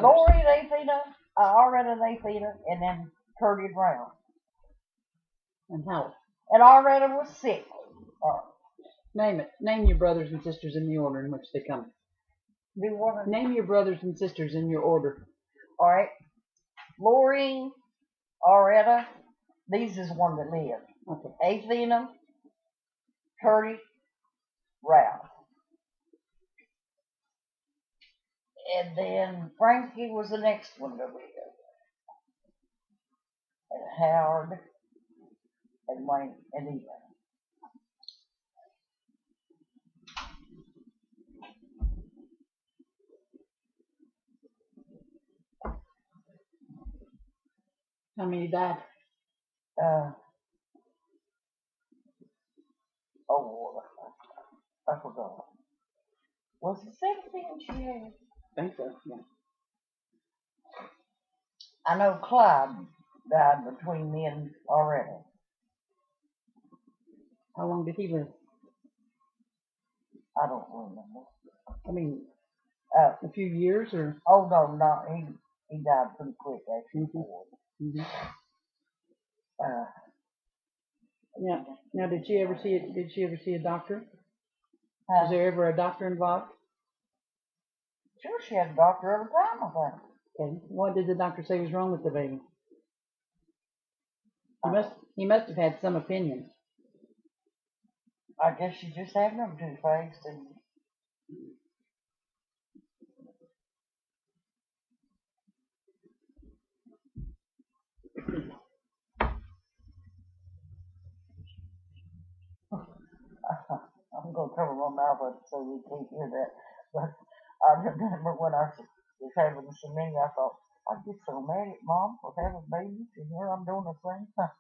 Lorene, they feed her, Loretta, they feed her, and then Curdy Brown. And Howell. And Loretta was sick. Name it. Name your brothers and sisters in the order in which they come. Do what? Name your brothers and sisters in your order. All right. Lorene, Loretta, these is one that lived. Okay. Athena, Curdy, Ralph. And then Frankie was the next one to live. And Howard, and Wayne, and Eva. How many died? I forgot. Was it 17 she had? I think so, yeah. I know Clyde died between me and Loretta. How long did he live? I don't remember. I mean, a few years or? Oh no, he died pretty quick actually. Mm-hmm. Yeah. Now, did she ever see it? Did she ever see a doctor? Was there ever a doctor involved? Sure, she had a doctor every time, I think. Okay. What did the doctor say was wrong with the baby? He must have had some opinion. I guess she just had them two-faced and. I'm gonna cover my mouth up so we can't hear that. But I remember when I was having so many, I thought I'd get so mad at mom for having babies, and here I'm doing the same thing.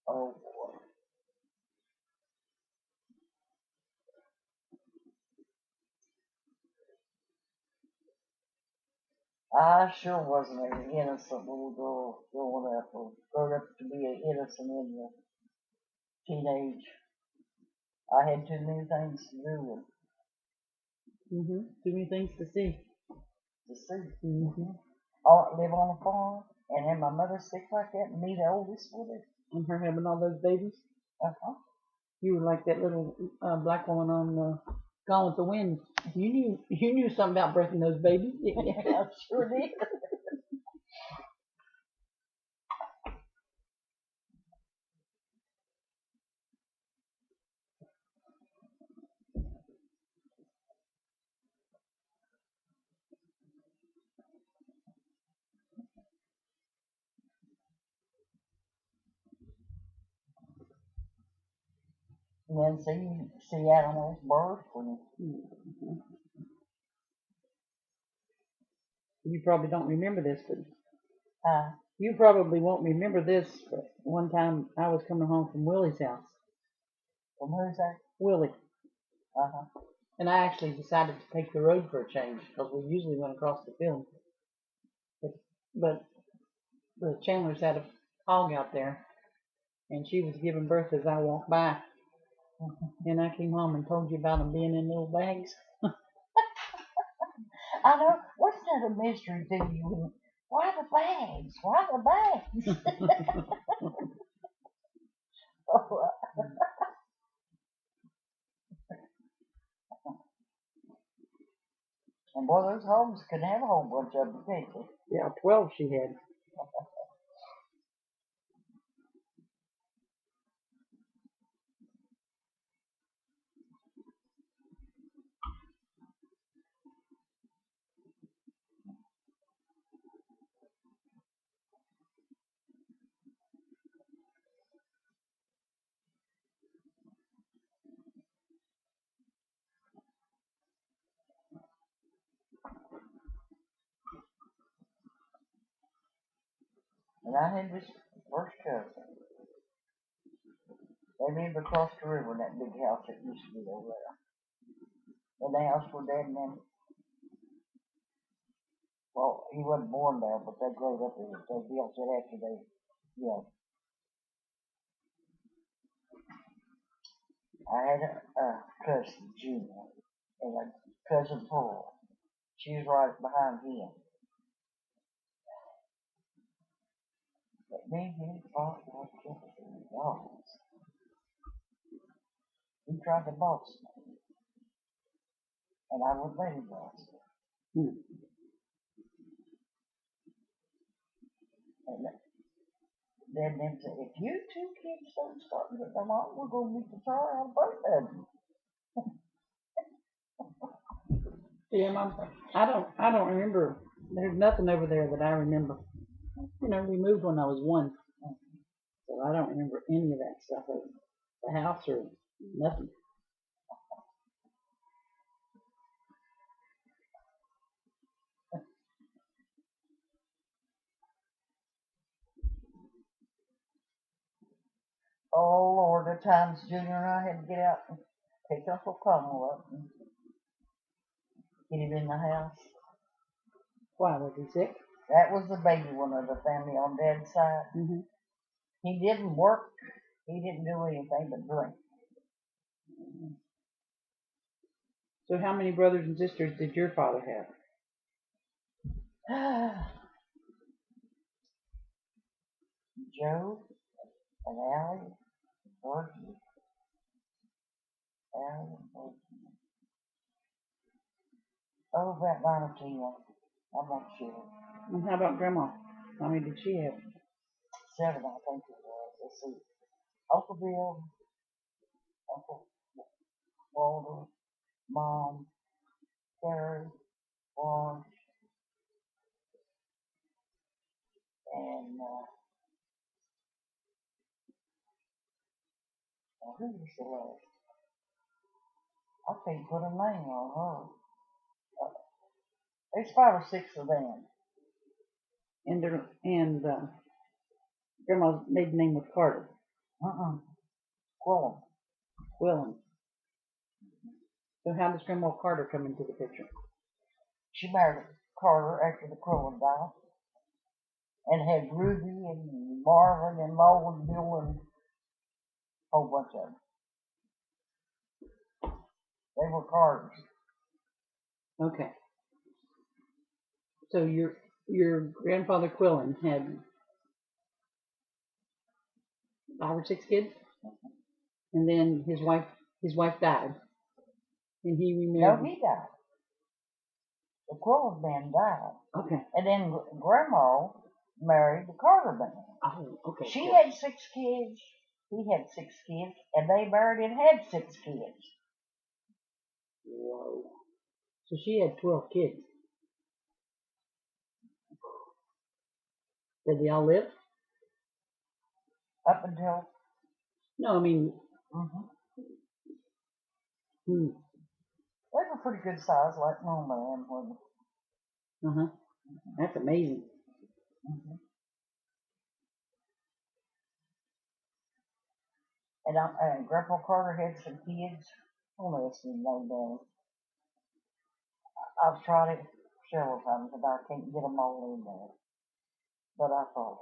Oh boy. I sure wasn't an innocent little girl growing up, or growing up to be an innocent in the teenage. I had too many things to do Too many things to see. to see. Live on a farm, and then my mother sick like that, and me the oldest with it. And her having all those babies. You were like that little black woman on Gone with the Wind. You knew something about birthing those babies. I sure did. And then see animals birth and. You probably don't remember this, but you probably won't remember this. But one time I was coming home from Willie's house. From who's that? Willie. Uh-huh. And I actually decided to take the road for a change because we usually went across the field. But the Chandlers had a hog out there, and she was giving birth as I walked by. And I came home and told you about them being in little bags. I know. What's that a mystery to you? Why the bags? Why the bags? And boy, those homes can have a whole bunch of them, can't they? Yeah, 12 she had. And I had this first cousin. They lived across the river in that big house that used to be over there. And the house where Dad and them, well, he wasn't born there, but they grew up in it. They built it after they, I had a cousin, Junior, and a cousin Pearl. She was right behind him. But me and him fought like dogs. He tried to boss me, and I wouldn't let him boss me. Hmm. And then them said, if you two kids don't start getting along, we're going to beat the tar out of both of them. Yeah, I don't remember. There's nothing over there that I remember. You know, we moved when I was 1, so I don't remember any of that stuff at the house or nothing. Oh, Lord, the times Junior and I had to get out and pick Uncle Connell up and get him in the house. Why, was he sick? That was the baby one of the family on Dad's side. Mm-hmm. He didn't work. He didn't do anything but drink. So how many brothers and sisters did your father have? Joe and Allie, Georgie, Allie, and Georgie. Oh, about 9 or 10. I'm not sure. And how about Grandma? How many did she have? 7, I think it was. Let's see. Uncle Bill, Uncle Walter, Mom, Carrie, Orange, and who was the last? I can't put a name on her. There's 5 or 6 of them. And Grandma's maiden name was Carter. Quillen. Quillen. So how does Grandma Carter come into the picture? She married Carter after the Quillen died, and had Ruby and Marvin and Mo and Bill and a whole bunch of them. They were Carters. Okay. So your grandfather Quillen had 5 or 6 kids, and then his wife died, and he remarried. No, he died. The Quillen man died. Okay. And then Grandma married the Carter man. Oh, okay. She cool. had 6 kids. He had 6 kids, and they married and had 6 kids. Whoa. So she had 12 kids. Did they all live? Up until. No, I mean. They were pretty good size, like No Man when. That's amazing. And Grandpa Carter had some kids. Oh no, it's been no down. I've tried it several times, but I can't get them all in there. But I thought,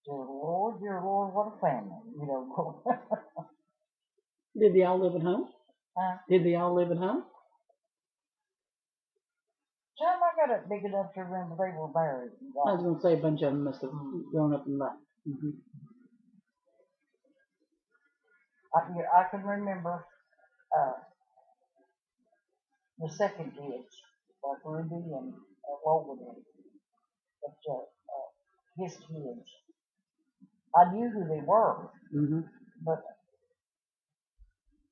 dear Lord, what a family, you know. Did they all live at home? Huh? Did they all live at home? Time I got it big enough to remember they were married. I was going to say a bunch of them must have grown up and left. I can remember the second kids, like Ruby and Logan, but his kids. I knew who they were, but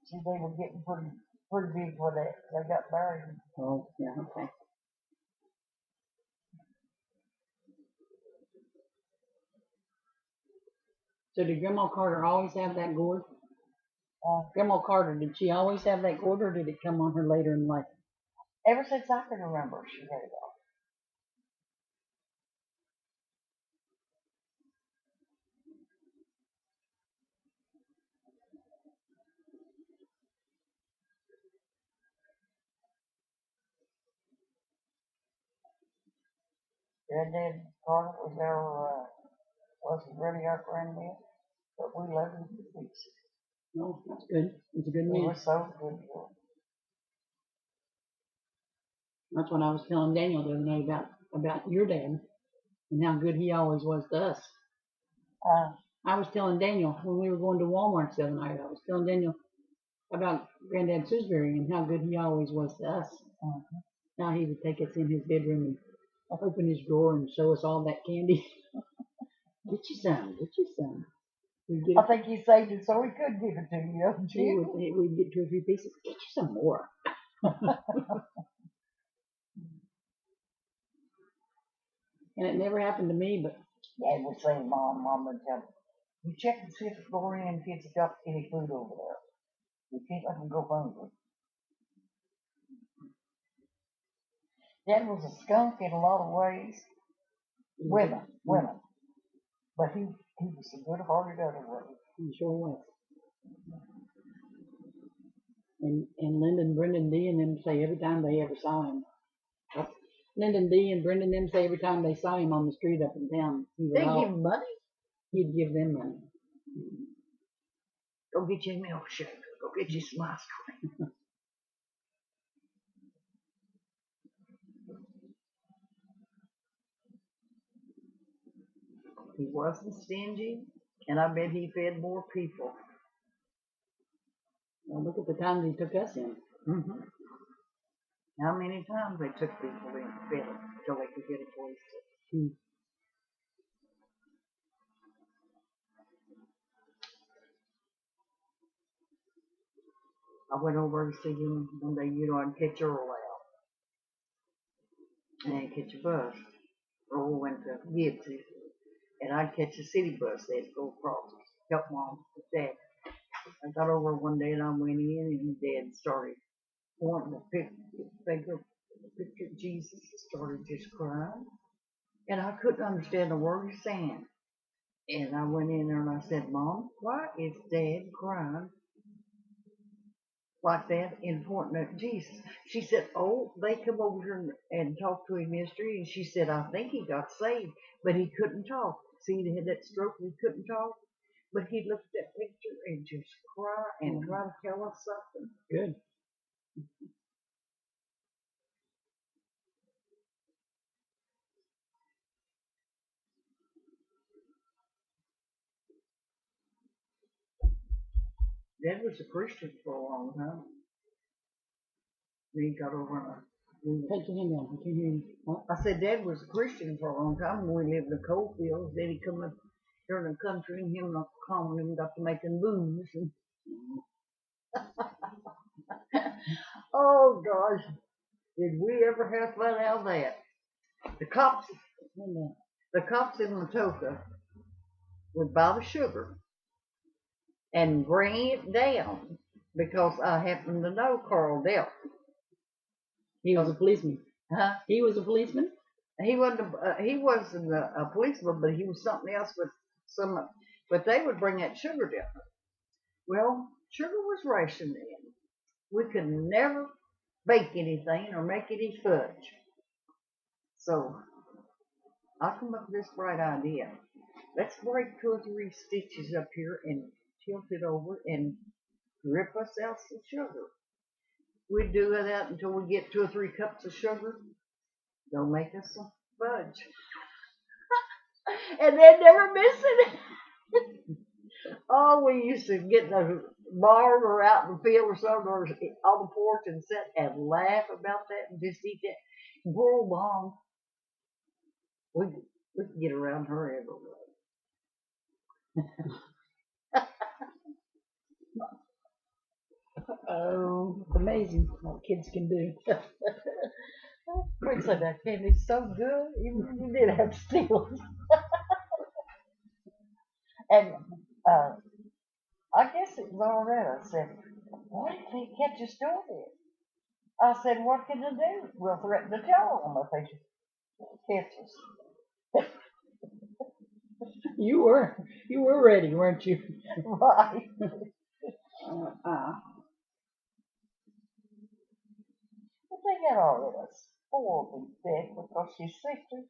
see, they were getting pretty big when they got married. Oh, yeah, okay. So did Grandma Carter always have that gourd? Grandma Carter, did she always have that gourd, or did it come on her later in life? Ever since I can remember, she had it all. Granddad Carter wasn't really our granddad, but we loved him to pieces. No, that's good. It's a good It man. was so good to her. That's what I was telling Daniel the other night about your dad and how good he always was to us. I was telling Daniel when we were going to Walmart the other night. I was telling Daniel about Granddad Sewsbury and how good he always was to us. How he would take us in his bedroom and open his drawer and show us all that candy. Get you some. Get you some. I think he saved it so he could give it to you, don't you? We'd get 2 or 3 pieces. Get you some more. And it never happened to me, but Dad would say, Mom would tell me, you check and see if Lorene and kids have got any food over there. You can't let them go hungry. Dad was a skunk in a lot of ways. Women. But he was a good-hearted other way. He sure was. And Lyndon, Brendan D. and them say every time they ever saw him. Lyndon D. and Brendan them say every time they saw him on the street up in town, They give him money? He'd give them money. Go get you a milkshake. Go get you some ice cream. He wasn't stingy, and I bet he fed more people. Well, look at the times he took us in. Mm-hmm. How many times they took people in and fed them until they could get a place to. I went over to see him one day, I'd catch Earl out. And I'd catch a bus. Earl went to Gibbs, and I'd catch a city bus. They'd go across, help Mom with Dad. I got over one day and I went in, and Dad started wanting to picture of Jesus, started just crying. And I couldn't understand a word he's saying. And I went in there and I said, Mom, why is Dad crying like that and pointing at Jesus? She said, oh, they come over here and talk to him yesterday. And she said, I think he got saved, but he couldn't talk. See, he had that stroke and he couldn't talk. But he looked at that picture and just cry and try to tell us something. Good. Dad was a Christian for a long time. Then he got over. Take your hand down. I can't hear you. What? I said Dad was a Christian for a long time when we lived in the coal fields. Then he come up here in the country and him and Uncle Common and got to making booze. And oh gosh, did we ever have fun out of that? The cops in Matoka would buy the sugar and bring it down because I happen to know Carl Delp. He was a policeman. Huh? He was a policeman? He wasn't a policeman, but he was something else with some. But they would bring that sugar down. Well, sugar was rationed then. We could never bake anything or make any fudge. So I come up with this bright idea. Let's break 2 or 3 stitches up here and tilt it over and rip us out some sugar. We'd do that until we get 2 or 3 cups of sugar. They'll make us some fudge. And they'd never miss it. Oh, we used to get in a barn or out in the field or something, or on the porch and sit and laugh about that and just eat that. And poor old Mom, we could get around her every way. Oh, it's amazing what kids can do. Quick said that candy's so good, even if you did have to steal it. And I guess it was Lorene said, what if they catch us doing it? I said, what can they do? We'll threaten to tell them if they catch us. You were ready, weren't you? Right. But they got all of us spoiled and dead because she's sickly.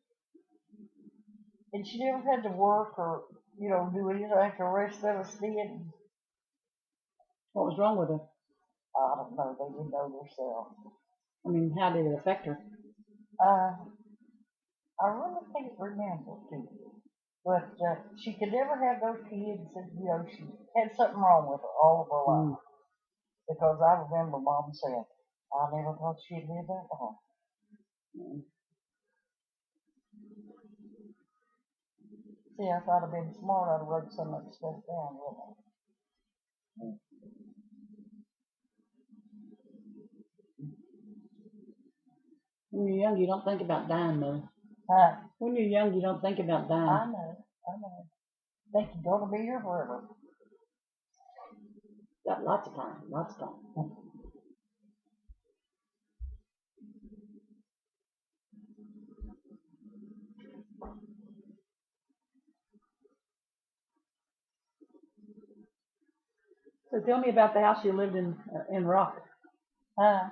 And she never had to work or, do anything like the rest of us did. What was wrong with her? I don't know. They didn't know themselves. I mean, how did it affect her? I really can't remember too. But she could never have those kids, and she had something wrong with her all of her life. Because I remember Mom saying, "I never thought she'd live that long." See, if I'd have been smart, I'd have wrote some of that stuff down, wouldn't I? When you're young, you don't think about dying, though. Huh? When you're young, you don't think about dying. I know. Think you're gonna be here forever. Got lots of time. So tell me about the house you lived in Rock. Huh?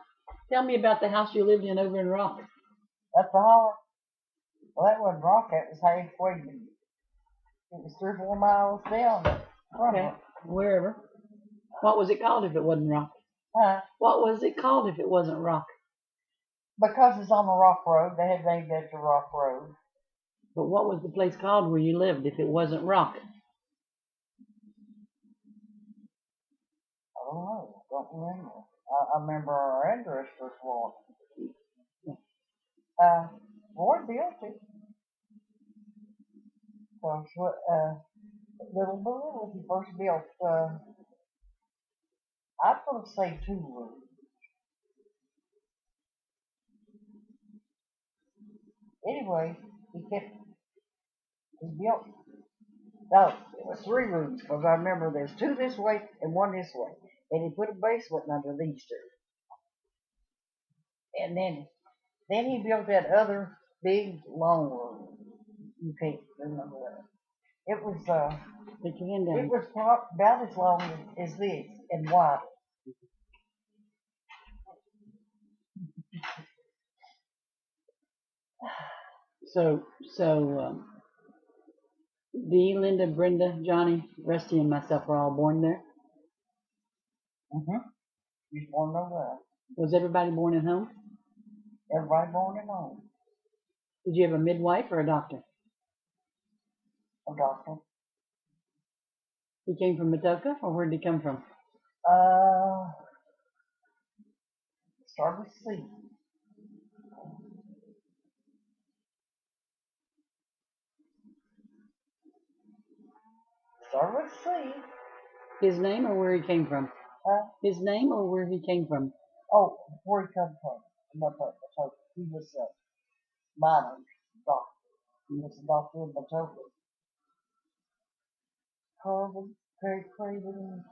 Tell me about the house you lived in over in Rock. Up the holler? Well, that wasn't Rock. That was halfway. It was 3 or 4 miles down. Okay. Wherever. What was it called if it wasn't Rock? Huh? What was it called if it wasn't Rock? Because it's on the Rock Road, they had named it the Rock Road. But what was the place called where you lived if it wasn't Rock? I don't know. Don't remember. I remember our address was wrong. Roy built it. Because Little Blue, when he first built, I'd sort of say 2 rooms. Anyway, he built, no, it was 3 rooms, because I remember there's 2 this way and 1 this way. And he put a basement under these 2. And then he built that other big long room. You can't remember that. It was it was about as long as this and wide. So Dee, Linda, Brenda, Johnny, Rusty, and myself were all born there. You just want to know that. Was everybody born at home? Everybody born at home. Did you have a midwife or a doctor? A doctor. He came from Matoka, or where did he come from? Start with C. Start with C. His name or where he came from? His name or where he came from? Oh, where he come from? Matoka. He was a minor doctor. He was a doctor in Matoka. Craven,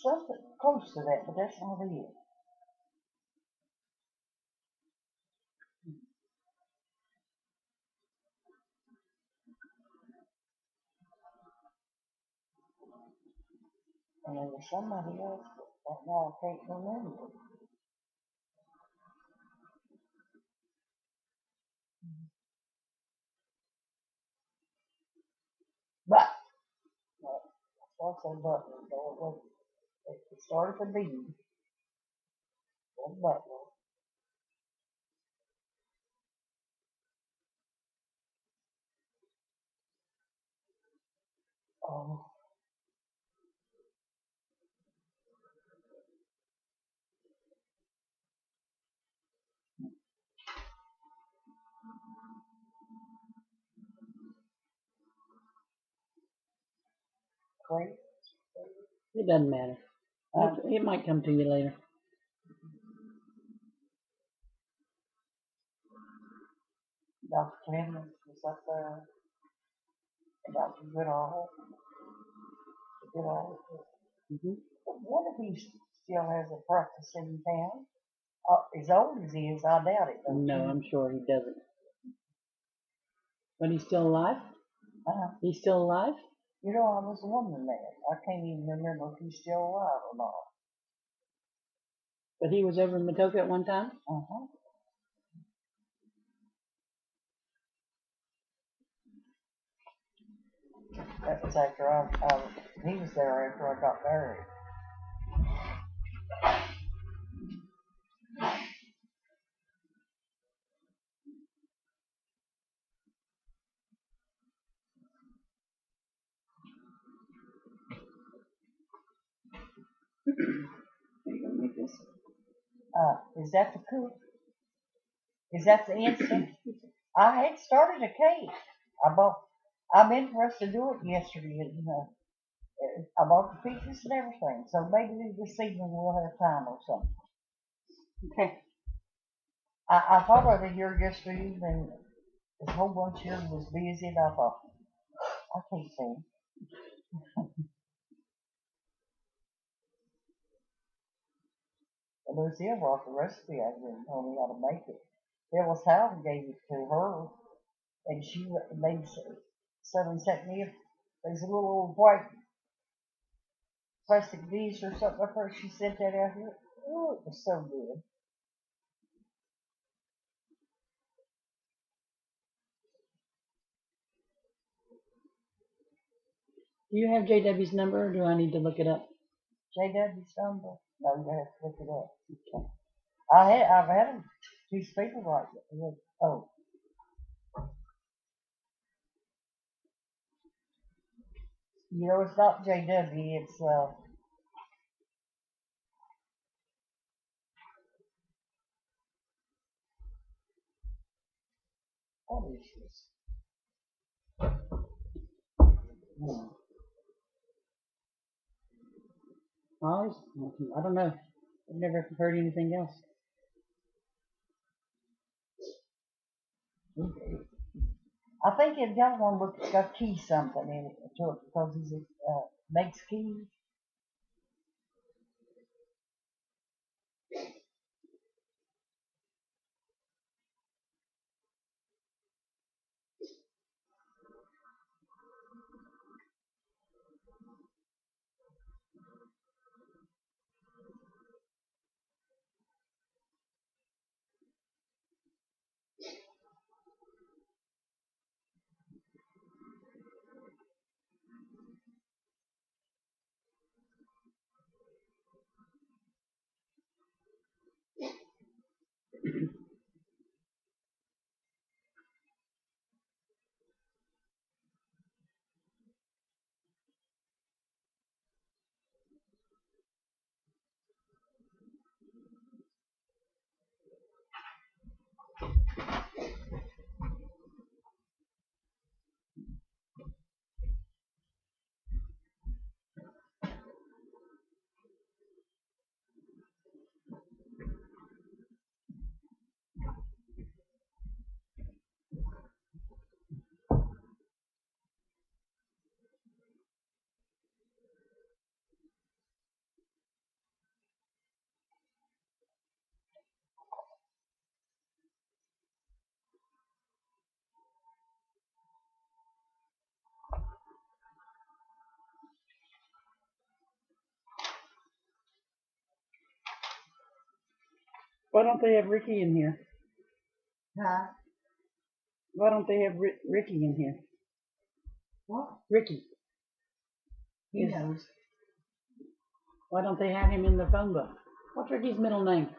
something close to that, but that's not it. And there was somebody else, but now I can't remember. But, I'll say Butler, so it started with B. Butler. Oh. Great. It doesn't matter. It might come to you later. Dr. Clemens was up there. Dr. Goodall. One of these still has a practice in town. As old as he is, I doubt it. No, I'm sure he doesn't. But he's still alive? He's still alive? I was wondering that. I can't even remember if he's still alive or not. But he was over in Matoka at one time? That was after he was there after I got married. Are you gonna make this? Is that the cook? Is that the instant? I had started a cake. I'm interested to do it yesterday. I bought the pieces and everything. So maybe this evening we'll have time or something. Okay. I thought of it here yesterday evening. This whole bunch here was busy, and I thought, I can't sing. And Lucille brought the recipe out here and told me how to make it. Phyllis Howell gave it to her, and she made something sent me. There's a little white plastic dish or something like that. She sent that out here. Oh, it was so good. Do you have JW's number, or do I need to look it up? JW's number? No, you have to look it up. Okay. I've had them two people like it. Oh, it's not JW. It's what is this? Hmm. I don't know. I've never heard anything else. I think the other one looks got key something in it to it because he makes keys. Why don't they have Ricky in here? Huh? Why don't they have Ricky in here? What? Ricky. He knows. Why don't they have him in the phone book? What's Ricky's middle name?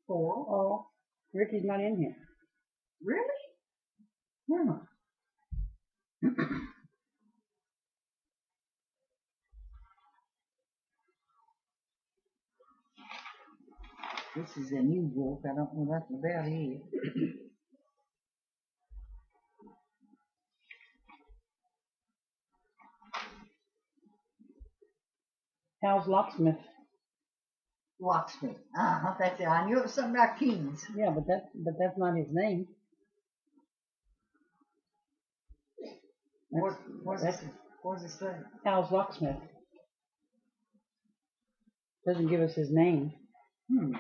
Oh, Ricky's not in here. Really? Hmm. This is a new book. I don't know nothing about it. How's Locksmith? Locksmith. That's it. I knew it was something about keys. Yeah, but that's not his name. What's it say? How's Locksmith? Doesn't give us his name. Hmm.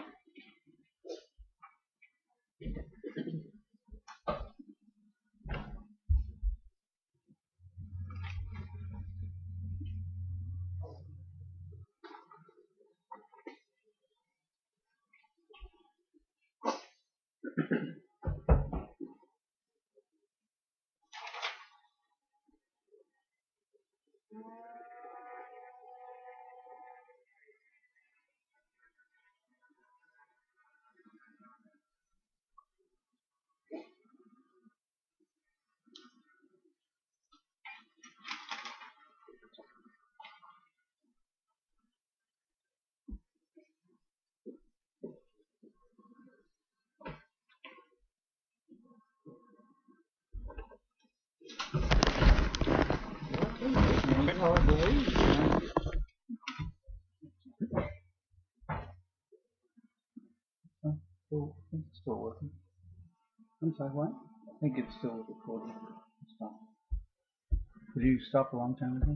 it's still working. I'm sorry, what? I think it's still recording. It's fine. Did you stop a long time ago?